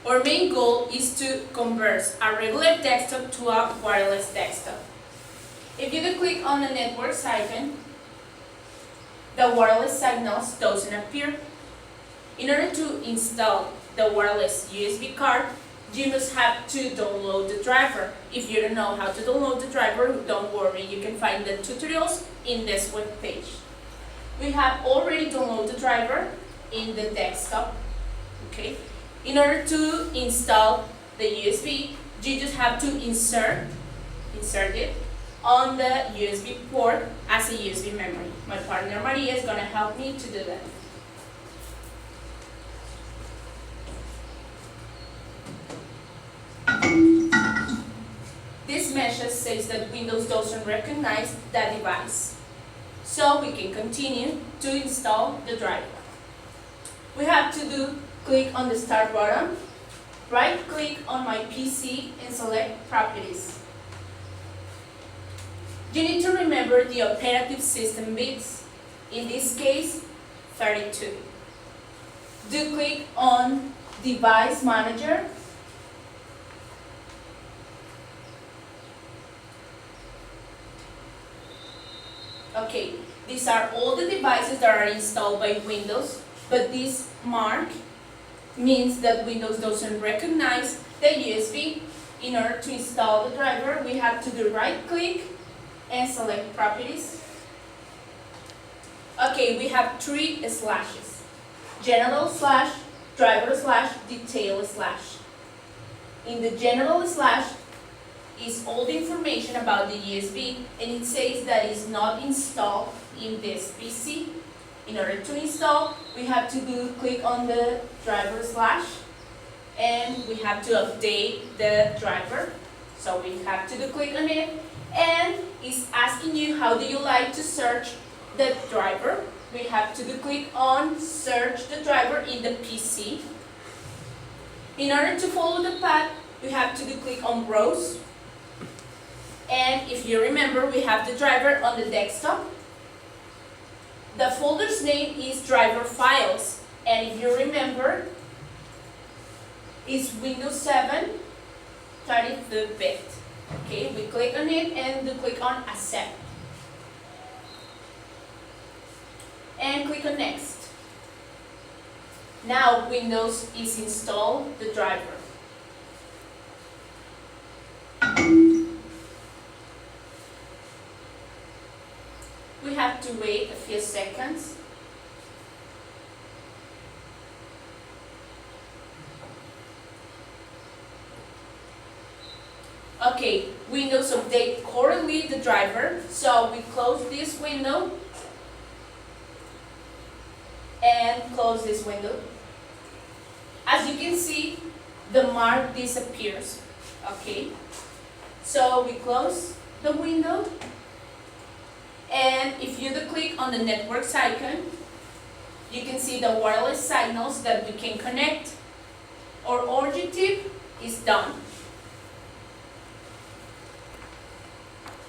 Our main goal is to convert a regular desktop to a wireless desktop. If you click on the network icon, the wireless signals doesn't appear. In order to install the wireless USB card, you must have to download the driver. If you don't know how to download the driver, don't worry, you can find the tutorials in this web page. We have already downloaded the driver in the desktop. Okay. In order to install the USB, you just have to insert it on the USB port as a USB memory. My partner Maria is going to help me to do that. This message says that Windows doesn't recognize that device. So we can continue to install the driver. We have to click on the Start button, right click on my PC and select Properties. You need to remember the operative system bits, in this case 32. Do click on Device Manager. Okay, these are all the devices that are installed by Windows, but this mark means that Windows doesn't recognize the USB. In order to install the driver, we have to do right click and select Properties. Okay, we have 3 slashes. General slash, driver slash, detail slash. In the general slash is all the information about the USB, and it says that it's not installed in this PC. In order to install, we have to click on the driver slash, and we have to update the driver. So we have to click on it, and it's asking you how do you like to search the driver. We have to click on Search the driver in the PC. In order to follow the path, we have to click on Browse. And if you remember, we have the driver on the desktop. The folder's name is Driver Files, and if you remember, it's Windows 7 32-bit. Okay, we click on it and click on Accept. And click on Next. Now Windows is installed the driver. We have to wait a few seconds. Okay, Windows update currently the driver, so we close this window and close this window. As you can see, the mark disappears. Okay, so we close the window. And if you click on the networks icon, you can see the wireless signals that we can connect. Our objective is done.